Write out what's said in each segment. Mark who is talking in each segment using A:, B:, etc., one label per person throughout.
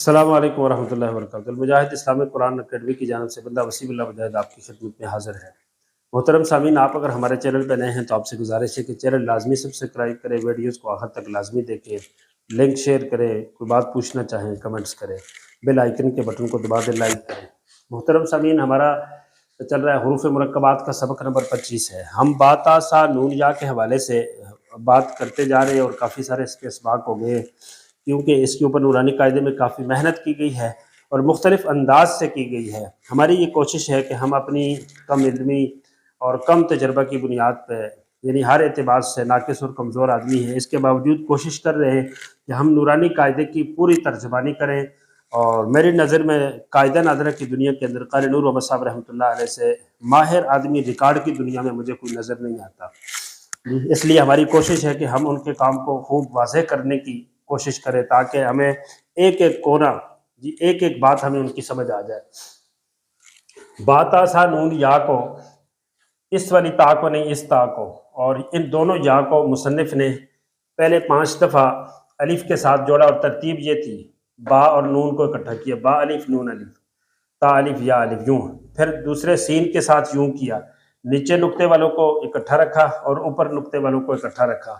A: السلام علیکم ورحمۃ اللہ وبرکاتہ۔ المجاہد اسلامک قرآن اکیڈمی کی جانب سے بندہ وسیم اللہ مجاہد آپ کی خدمت میں حاضر ہے۔ محترم سامعین، آپ اگر ہمارے چینل پہ نئے ہیں تو آپ سے گزارش ہے کہ چینل لازمی سبسکرائب کریں، ویڈیوز کو آخر تک لازمی دیکھیں، لنک شیئر کریں، کوئی بات پوچھنا چاہیں کمنٹس کریں، بیل آئیکن کے بٹن کو دبا دیں، لائک کریں۔ محترم سامعین، ہمارا چل رہا ہے حروف مرکبات کا سبق نمبر 25 ہے۔ ہم با تا سا نون یا کے حوالے سے بات کرتے جا رہے ہیں اور کافی سارے اس کے اسباق ہو گئے، کیونکہ اس کے اوپر نورانی قاعدے میں کافی محنت کی گئی ہے اور مختلف انداز سے کی گئی ہے۔ ہماری یہ کوشش ہے کہ ہم اپنی کم علمی اور کم تجربہ کی بنیاد پہ، یعنی ہر اعتبار سے ناقص اور کمزور آدمی ہیں، اس کے باوجود کوشش کر رہے ہیں کہ ہم نورانی قاعدے کی پوری ترجمانی کریں۔ اور میری نظر میں قاعدہ نادرہ کی دنیا کے اندر قاری نور محمد صاحب رحمۃ اللہ علیہ سے ماہر آدمی ریکارڈ کی دنیا میں مجھے کوئی نظر نہیں آتا۔ اس لیے ہماری کوشش ہے کہ ہم ان کے کام کو خوب واضح کرنے کی کوشش کریں تاکہ ہمیں ایک ایک کونا، ایک ایک بات ہمیں ان کی سمجھ آ جائے۔ با تا سا نون یا کو، اس والی تا کو نہیں، اس تا کو، اور ان دونوں یا کو مصنف نے پہلے 5 دفعہ الف کے ساتھ جوڑا اور ترتیب یہ تھی، با اور نون کو اکٹھا کیا، با الف نون الف، تا الف یا الف، یوں۔ پھر دوسرے سین کے ساتھ یوں کیا، نیچے نقطے والوں کو اکٹھا رکھا اور اوپر نقطے والوں کو اکٹھا رکھا۔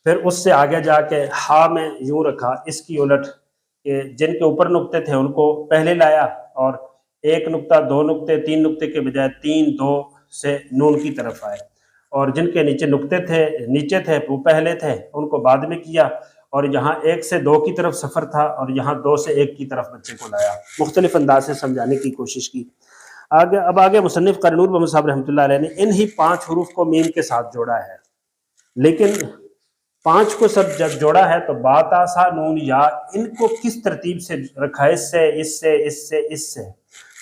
A: پھر اس سے آگے جا کے ہا میں یوں رکھا، اس کی الٹ کہ جن کے اوپر نقطے تھے ان کو پہلے لایا، اور ایک نقطہ، 2 نقطے، 3 نقطے کے بجائے 3 2 سے نون کی طرف آئے، اور جن کے نیچے نقطے تھے، نیچے تھے، وہ پہلے تھے، ان کو بعد میں کیا، اور یہاں 1 سے 2 کی طرف سفر تھا اور یہاں 2 سے 1 کی طرف بچے کو لایا۔ مختلف انداز سے سمجھانے کی کوشش کی۔ آگے مصنف قاری نور محمد صاحب رحمۃ اللہ علیہ نے انہی 5 حروف کو میم کے ساتھ جوڑا ہے، لیکن 5 کو سب جب جوڑا ہے تو با تا سا نون یا، ان کو کس ترتیب سے رکھا ہے، اس سے اس سے اس سے اس سے۔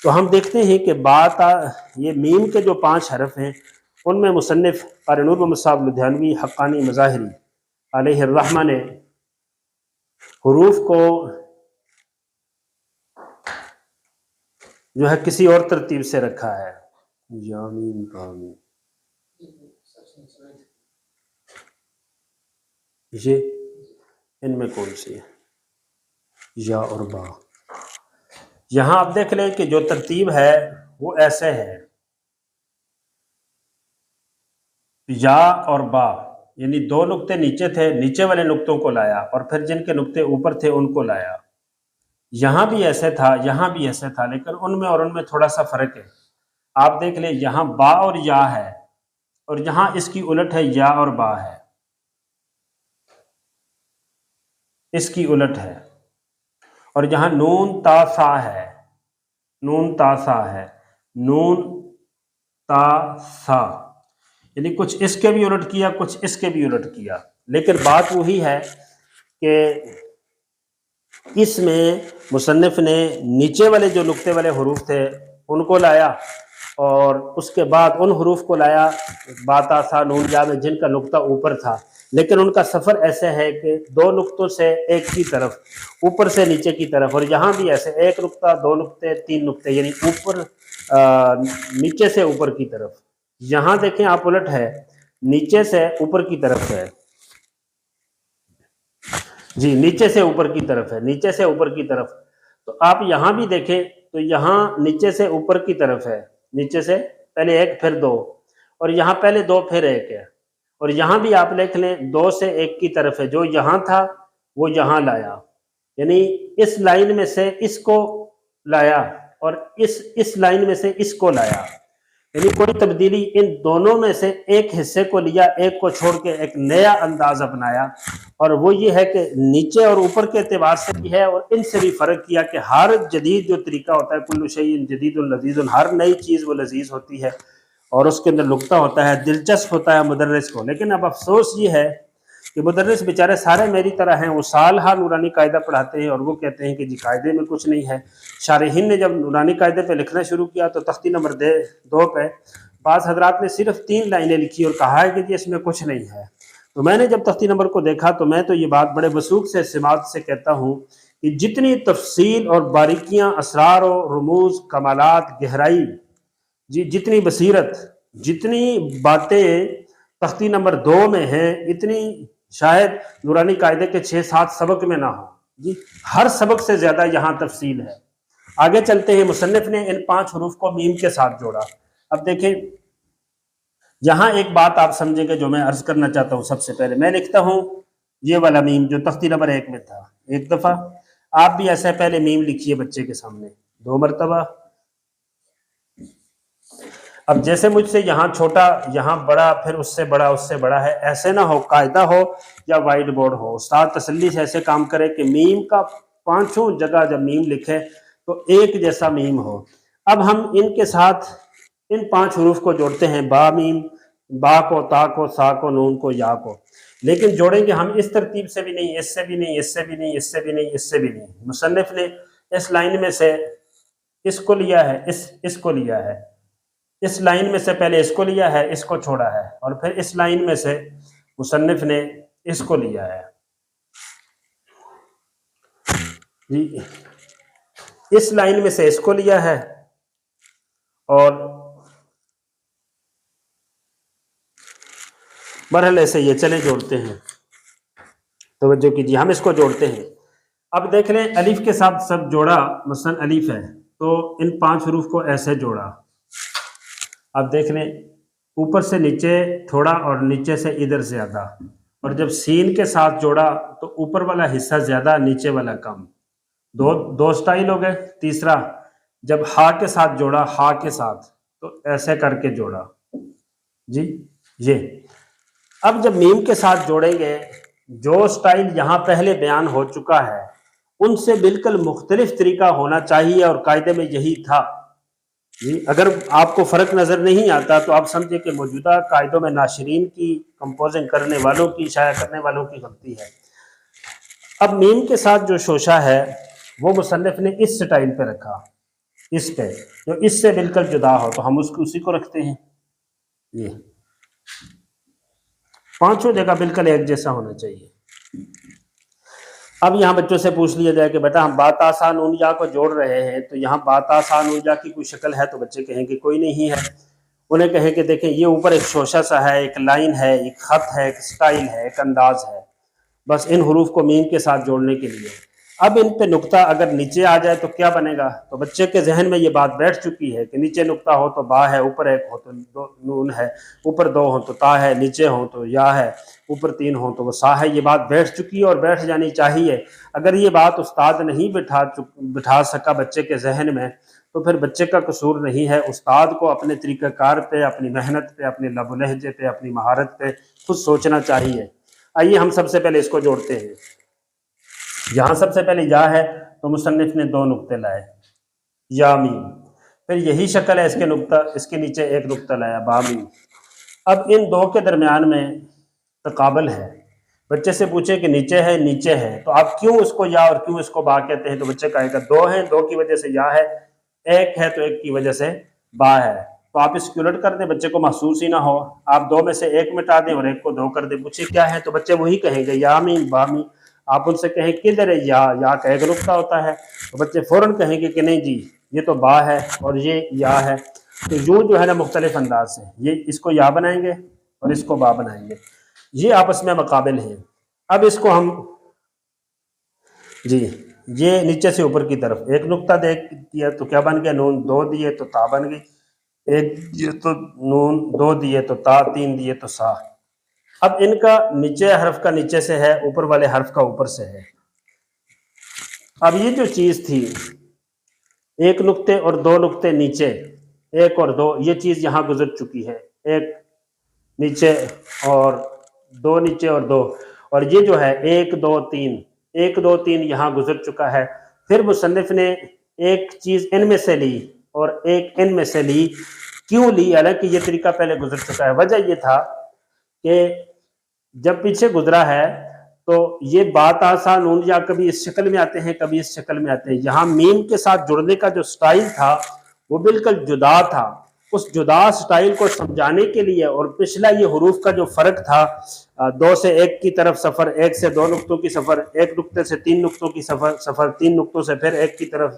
A: تو ہم دیکھتے ہیں کہ با تا، یہ میم کے جو 5 حرف ہیں ان میں مصنف قاری نور محمد صاحب لدھیانوی حقانی مظاہری علیہ الرحمہ نے حروف کو جو ہے کسی اور ترتیب سے رکھا ہے۔ یا میم با میم، یہ ان میں کون سی ہے، یا اور با۔ یہاں آپ دیکھ لیں کہ جو ترتیب ہے وہ ایسے ہے، یا اور با، یعنی 2 نقطے نیچے تھے، نیچے والے نقطوں کو لایا، اور پھر جن کے نقطے اوپر تھے ان کو لایا۔ یہاں بھی ایسے تھا، یہاں بھی ایسے تھا، لیکن ان میں اور ان میں تھوڑا سا فرق ہے۔ آپ دیکھ لیں یہاں با اور یا ہے، اور یہاں اس کی الٹ ہے، یا اور با ہے، اس کی الٹ ہے، اور یہاں نون تا سا ہے، نون تا سا ہے، نون تا سا، یعنی کچھ اس کے بھی الٹ کیا، کچھ اس کے بھی الٹ کیا، لیکن بات وہی ہے کہ اس میں مصنف نے نیچے والے جو نقطے والے حروف تھے ان کو لایا، اور اس کے بعد ان حروف کو لایا با تا سا نون یا میں جن کا نقطہ اوپر تھا، لیکن ان کا سفر ایسے ہے کہ 2 نقطوں سے 1 کی طرف، اوپر سے نیچے کی طرف، اور یہاں بھی ایسے 1 نقطہ، 2 نقطے، 3 نقطے، یعنی اوپر نیچے سے اوپر کی طرف۔ یہاں دیکھیں آپ الٹ ہے، نیچے سے اوپر کی طرف ہے، جی نیچے سے اوپر کی طرف ہے، نیچے سے اوپر کی طرف۔ تو آپ یہاں بھی دیکھیں تو یہاں نیچے سے اوپر کی طرف ہے، نیچے سے پہلے 1 پھر 2، اور یہاں پہلے 2 پھر 1 ہے، اور یہاں بھی آپ لکھ لیں 2 سے 1 کی طرف ہے، جو یہاں تھا وہ یہاں لایا، یعنی اس لائن میں سے اس کو لایا اور اس لائن میں سے اس کو لایا، یعنی کوئی تبدیلی ان دونوں میں سے ایک حصے کو لیا، ایک کو چھوڑ کے ایک نیا انداز اپنایا، اور وہ یہ ہے کہ نیچے اور اوپر کے اعتبار سے بھی ہے، اور ان سے بھی فرق کیا کہ ہر جدید جو طریقہ ہوتا ہے، کل شیء جدید لذیذ، ہر نئی چیز وہ لذیذ ہوتی ہے اور اس کے اندر نقطہ ہوتا ہے، دلچسپ ہوتا ہے مدرس کو۔ لیکن اب افسوس یہ ہے کہ مدرس بیچارے سارے میری طرح ہیں، وہ سال ہر نورانی قاعدہ پڑھاتے ہیں اور وہ کہتے ہیں کہ جی قاعدے میں کچھ نہیں ہے۔ شارحین نے جب نورانی قاعدے پہ لکھنا شروع کیا تو تختی نمبر 2 پہ بعض حضرات نے صرف 3 لائنیں لکھی اور کہا ہے کہ جی اس میں کچھ نہیں ہے۔ تو میں نے جب تختی نمبر کو دیکھا تو میں تو یہ بات بڑے وثوق سے سماعت سے کہتا ہوں کہ جتنی تفصیل اور باریکیاں، اسرار و رموز، کمالات، گہرائی، جی جتنی بصیرت، جتنی باتیں تختی نمبر 2 میں ہیں، اتنی شاید نورانی قاعدے کے 6-7 سبق میں نہ ہو۔ جی ہر سبق سے زیادہ یہاں تفصیل ہے۔ آگے چلتے ہیں، مصنف نے ان 5 حروف کو میم کے ساتھ جوڑا۔ اب دیکھیں یہاں ایک بات آپ سمجھیں گے جو میں عرض کرنا چاہتا ہوں۔ سب سے پہلے میں لکھتا ہوں یہ والا میم جو تختی نمبر 1 میں تھا، ایک دفعہ آپ بھی ایسے پہلے میم لکھیے بچے کے سامنے 2 مرتبہ۔ اب جیسے مجھ سے یہاں چھوٹا یہاں بڑا پھر اس سے بڑا اس سے بڑا ہے، ایسے نہ ہو، قاعدہ ہو یا وائٹ بورڈ ہو، استاد تسلی سے ایسے کام کرے کہ میم کا 5 جگہ جب میم لکھے تو ایک جیسا میم ہو۔ اب ہم ان کے ساتھ ان 5 حروف کو جوڑتے ہیں، با میم، با کو، تا کو، سا کو، نون کو، یا کو، لیکن جوڑیں گے ہم اس ترتیب سے بھی نہیں، اس سے بھی نہیں، اس سے بھی نہیں، اس سے بھی نہیں، اس سے بھی نہیں۔ مصنف نے اس لائن میں سے اس کو لیا ہے، اس کو لیا ہے، اس لائن میں سے پہلے اس کو لیا ہے، اس کو چھوڑا ہے، اور پھر اس لائن میں سے مصنف نے اس کو لیا ہے جی، اس لائن میں سے اس کو لیا ہے اور مرحلے سے یہ چلے جوڑتے ہیں۔ توجہ کیجیے، ہم اس کو جوڑتے ہیں۔ اب دیکھ لیں الف کے ساتھ سب جوڑا، مثلا الف ہے تو ان 5 حروف کو ایسے جوڑا۔ اب دیکھ لیں اوپر سے نیچے تھوڑا اور نیچے سے ادھر زیادہ، اور جب سین کے ساتھ جوڑا تو اوپر والا حصہ زیادہ نیچے والا کم، دو سٹائل ہو گئے۔ تیسرا جب ہا کے ساتھ جوڑا، ہا کے ساتھ تو ایسے کر کے جوڑا جی یہ۔ اب جب میم کے ساتھ جوڑیں گے، جو سٹائل یہاں پہلے بیان ہو چکا ہے ان سے بالکل مختلف طریقہ ہونا چاہیے، اور قاعدے میں یہی تھا جی۔ اگر آپ کو فرق نظر نہیں آتا تو آپ سمجھے کہ موجودہ قاعدوں میں ناشرین کی، کمپوزنگ کرنے والوں کی، شائع کرنے والوں کی غلطی ہے۔ اب میم کے ساتھ جو شوشہ ہے وہ مصنف نے اس سٹائل پہ رکھا، اس پہ جو اس سے بالکل جدا ہو، تو ہم اسی کو رکھتے ہیں۔ یہ 5 جگہ بالکل ایک جیسا ہونا چاہیے۔ اب یہاں بچوں سے پوچھ لیا جائے کہ بیٹا ہم با تا سا نون یا کو جوڑ رہے ہیں، تو یہاں با تا سا نون یا کی کوئی شکل ہے؟ تو بچے کہیں کہ کوئی نہیں ہے۔ انہیں کہیں کہ دیکھیں یہ اوپر ایک شوشہ سا ہے، ایک لائن ہے، ایک خط ہے، ایک سٹائل ہے، ایک انداز ہے، بس ان حروف کو میم کے ساتھ جوڑنے کے لیے۔ اب ان پہ نقطہ اگر نیچے آ جائے تو کیا بنے گا؟ تو بچے کے ذہن میں یہ بات بیٹھ چکی ہے کہ نیچے نقطہ ہو تو با ہے، اوپر ایک ہو تو نون ہے، اوپر 2 ہو تو تا ہے، نیچے ہو تو یا ہے، اوپر 3 ہو تو وہ سا ہے۔ یہ بات بیٹھ چکی ہے اور بیٹھ جانی چاہیے۔ اگر یہ بات استاد نہیں بٹھا سکا بچے کے ذہن میں تو پھر بچے کا قصور نہیں ہے، استاد کو اپنے طریقہ کار پہ، اپنی محنت پہ، اپنے لب و لہجے پہ، اپنی مہارت پہ خود سوچنا چاہیے۔ آئیے ہم سب سے پہلے اس کو جوڑتے ہیں۔ یہاں سب سے پہلے یا ہے تو مصنف نے 2 نقطے لائے، یا میم، پھر یہی شکل ہے اس کے نقطہ، اس کے نیچے ایک نقطہ لایا، با میم۔ اب ان 2 کے درمیان میں تقابل ہے۔ بچے سے پوچھے کہ نیچے ہے، نیچے ہے، تو آپ کیوں اس کو یا اور کیوں اس کو با کہتے ہیں؟ تو بچے کہے گا 2 ہیں، 2 کی وجہ سے یا ہے، 1 ہے تو 1 کی وجہ سے با ہے۔ تو آپ اس کی الٹ کر دیں، بچے کو محسوس ہی نہ ہو، آپ 2 میں سے 1 مٹا دیں اور 1 کو 2 کر دیں۔ پوچھے کیا ہے؟ تو بچے وہی کہیں گے یا میم، با میم۔ آپ ان سے کہیں کدھر ہے یا کا ایک نقطہ ہوتا ہے، تو بچے فوراً کہیں گے کہ نہیں جی یہ تو با ہے اور یہ یا ہے۔ تو یوں جو ہے نا مختلف انداز سے یہ اس کو یا بنائیں گے اور اس کو با بنائیں گے، یہ آپس میں مقابل ہیں۔ اب اس کو ہم جی یہ نیچے سے اوپر کی طرف 1 نقطہ دیا تو کیا بن گیا؟ نون، 2 دیے تو تا بن گئی، 1 دیے تو نون، 2 دیے تو تا، 3 دیے تو سا۔ اب ان کا نیچے حرف کا نیچے سے ہے، اوپر والے حرف کا اوپر سے ہے۔ اب یہ جو چیز تھی 1 نقطے اور 2 نقطے نیچے، 1 اور 2، یہ چیز یہاں گزر چکی ہے، 1 نیچے اور 2 نیچے اور 2، اور یہ جو ہے 1 2 3، 1 2 3 یہاں گزر چکا ہے۔ پھر مصنف نے ایک چیز ان میں سے لی اور ایک ان میں سے لی۔ کیوں لی؟ حالانکہ یہ طریقہ پہلے گزر چکا ہے۔ وجہ یہ تھا کہ جب پیچھے گزرا ہے تو یہ بات آسان نون یا کبھی اس شکل میں آتے ہیں، کبھی اس شکل میں آتے ہیں۔ یہاں میم کے ساتھ جڑنے کا جو سٹائل تھا وہ بالکل جدا تھا، اس جدا سٹائل کو سمجھانے کے لیے، اور پچھلا یہ حروف کا جو فرق تھا، 2 سے 1 کی طرف سفر، 1 سے 2 نقطوں کی سفر، 1 نقطے سے 3 نقطوں کی سفر 3 نقطوں سے پھر 1 کی طرف،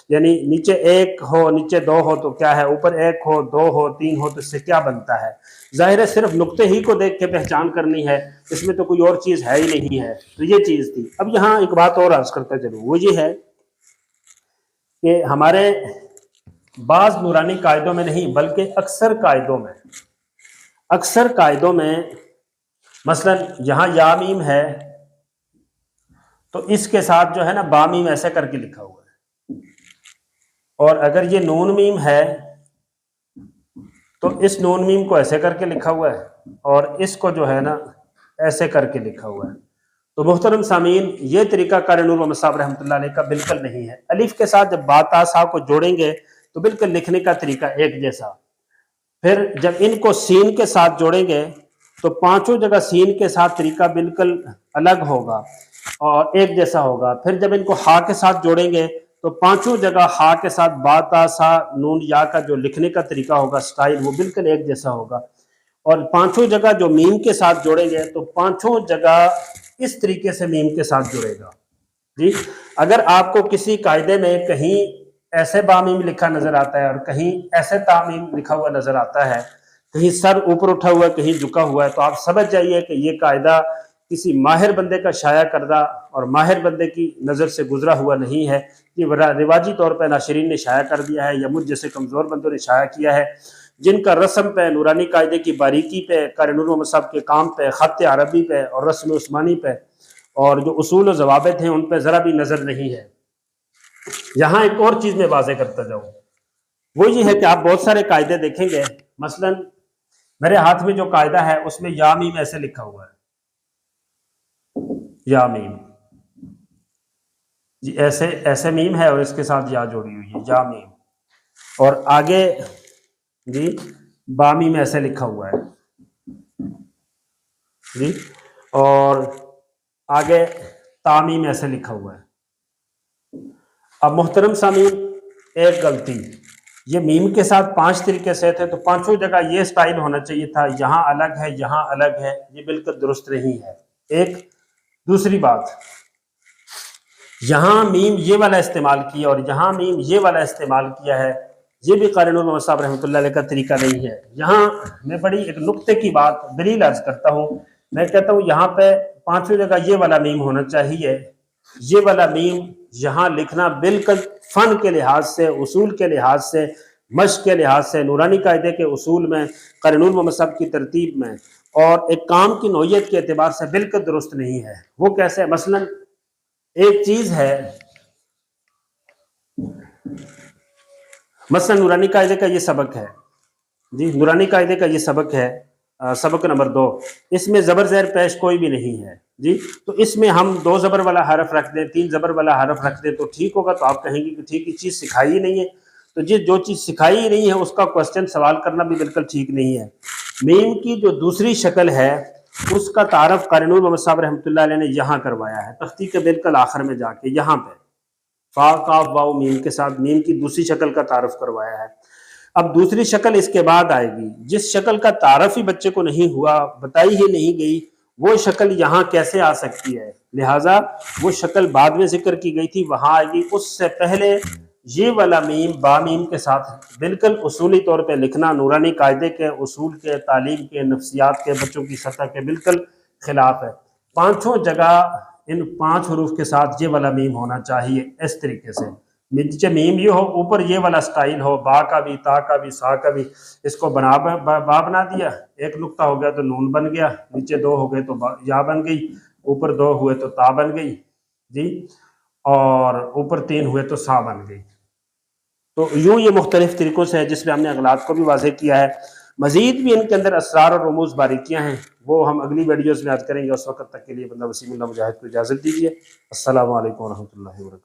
A: یعنی نیچے 1 ہو نیچے 2 ہو تو کیا ہے، اوپر 1 ہو 2 ہو 3 ہو تو اس سے کیا بنتا ہے؟ ظاہر ہے صرف نقطے ہی کو دیکھ کے پہچان کرنی ہے، اس میں تو کوئی اور چیز ہے ہی نہیں ہے، تو یہ چیز تھی۔ اب یہاں ایک بات اور عرض کرتا چلوں، وہ یہ ہے کہ ہمارے بعض نورانی قاعدوں میں نہیں بلکہ اکثر قاعدوں میں مثلا یہاں یا میم ہے تو اس کے ساتھ جو ہے نا با میم ایسے کر کے لکھا ہوا ہے، اور اگر یہ نون میم ہے تو اس نون میم کو ایسے کر کے لکھا ہوا ہے، اور اس کو جو ہے نا ایسے کر کے لکھا ہوا ہے۔ تو محترم سامعین، یہ طریقہ قاری نور محمد صاحب رحمۃ اللہ علیہ کا بالکل نہیں ہے۔ الف کے ساتھ جب با تا سا کو جوڑیں گے تو بالکل لکھنے کا طریقہ ایک جیسا، پھر جب ان کو سین کے ساتھ جوڑیں گے تو 5 جگہ سین کے ساتھ طریقہ بالکل الگ ہوگا اور ایک جیسا ہوگا، پھر جب ان کو ہا کے ساتھ جوڑیں گے تو 5 جگہ ہا کے ساتھ با تا سا نون یا کا جو لکھنے کا طریقہ ہوگا سٹائل، وہ بالکل ایک جیسا ہوگا، اور 5 جگہ جو میم کے ساتھ جوڑیں گے تو 5 جگہ اس طریقے سے میم کے ساتھ جڑے گا۔ جی، اگر آپ کو کسی قاعدے میں کہیں ایسے بامیم لکھا نظر آتا ہے اور کہیں ایسے تامیم لکھا ہوا نظر آتا ہے، کہیں سر اوپر اٹھا ہوا ہے کہیں جھکا ہوا ہے، تو آپ سمجھ جائیے کہ یہ قاعدہ کسی ماہر بندے کا شائع کردہ اور ماہر بندے کی نظر سے گزرا ہوا نہیں ہے، یہ رواجی طور پہ ناشرین نے شائع کر دیا ہے یا مجھ جیسے کمزور بندوں نے شائع کیا ہے، جن کا رسم پہ، نورانی قاعدے کی باریکی پہ، قاری نور محمد صاحب کے کام پہ، خط عربی پہ اور رسم عثمانی پہ اور جو اصول و ضوابط ہیں ان پہ ذرا بھی نظر نہیں ہے۔ یہاں ایک اور چیز میں واضح کرتا جاؤں، وہ یہ ہے کہ آپ بہت سارے قاعدے دیکھیں گے، مثلا میرے ہاتھ میں جو قاعدہ ہے اس میں یا میم ایسے لکھا ہوا ہے، یا میم، جی ایسے میم ہے اور اس کے ساتھ یا جوڑی ہوئی ہے، یا میم، اور آگے جی با میم ایسے لکھا ہوا ہے جی، اور آگے تا میم ایسے لکھا ہوا ہے۔ اب محترم سامعین، ایک غلطی، یہ میم کے ساتھ 5 طریقے سے تھے تو 5 جگہ یہ سٹائل ہونا چاہیے تھا، یہاں الگ ہے یہاں الگ ہے، یہ بالکل درست نہیں ہے۔ ایک دوسری بات، یہاں میم یہ والا استعمال کیا اور یہاں میم یہ والا استعمال کیا ہے، یہ بھی قاری نور محمد صاحب رحمۃ اللہ علیہ کا طریقہ نہیں ہے۔ یہاں میں بڑی ایک نقطے کی بات دلیل عرض کرتا ہوں، میں کہتا ہوں یہاں پہ 5 جگہ یہ والا میم ہونا چاہیے، یہ والا میم یہاں لکھنا بالکل فن کے لحاظ سے، اصول کے لحاظ سے، مشق کے لحاظ سے، نورانی قاعدے کے اصول میں، قاری نور محمد صاحب کی ترتیب میں اور ایک کام کی نوعیت کے اعتبار سے بالکل درست نہیں ہے۔ وہ کیسے؟ مثلا ایک چیز ہے، مثلا نورانی قاعدے کا یہ سبق ہے جی، نورانی قاعدے کا یہ سبق ہے، سبق نمبر 2، اس میں زبر زیر پیش کوئی بھی نہیں ہے جی، تو اس میں ہم 2 زبر والا حرف رکھ دیں، 3 زبر والا حرف رکھ دیں تو ٹھیک ہوگا؟ تو آپ کہیں گے کہ ٹھیک، یہ چیز سکھائی ہی نہیں ہے، تو جو چیز سکھائی ہی نہیں ہے اس کا کوسچن سوال کرنا بھی بالکل ٹھیک نہیں ہے۔ میم کی جو دوسری شکل ہے اس کا تعارف قاری نور محمد صاحب رحمۃ اللہ علیہ نے یہاں کروایا ہے، تختی کے بالکل آخر میں جا کے یہاں پہ فا قاف واو میم کے ساتھ میم کی دوسری شکل کا تعارف کروایا ہے۔ اب دوسری شکل اس کے بعد آئے گی، جس شکل کا تعارف ہی بچے کو نہیں ہوا، بتائی ہی نہیں گئی، وہ شکل یہاں کیسے آ سکتی ہے؟ لہٰذا وہ شکل بعد میں ذکر کی گئی تھی، وہاں آئے گی۔ اس سے پہلے یہ والا میم با میم کے ساتھ بالکل اصولی طور پہ لکھنا نورانی قاعدے کے اصول کے، تعلیم کے، نفسیات کے، بچوں کی سطح کے بالکل خلاف ہے۔ 5 جگہ ان 5 حروف کے ساتھ یہ والا میم ہونا چاہیے، اس طریقے سے نیچے میم یہ ہو، اوپر یہ والا سٹائل ہو، با کا بھی، تا کا بھی، سا کا بھی، اس کو با بنا دیا، ایک نقطہ ہو گیا تو نون بن گیا، نیچے 2 ہو گئے تو یا بن گئی، اوپر 2 ہوئے تو تا بن گئی جی، اور اوپر 3 ہوئے تو سا بن گئی۔ تو یوں یہ مختلف طریقوں سے ہے جس میں ہم نے اغلاط کو بھی واضح کیا ہے۔ مزید بھی ان کے اندر اسرار اور رموز باریکیاں ہیں، وہ ہم اگلی ویڈیوز میں عرض کریں گے۔ اس وقت تک کے لیے بندہ وسیم اللہ مجاہد کو اجازت دیجیے۔ السلام علیکم ورحمۃ اللہ وبرکاتہ۔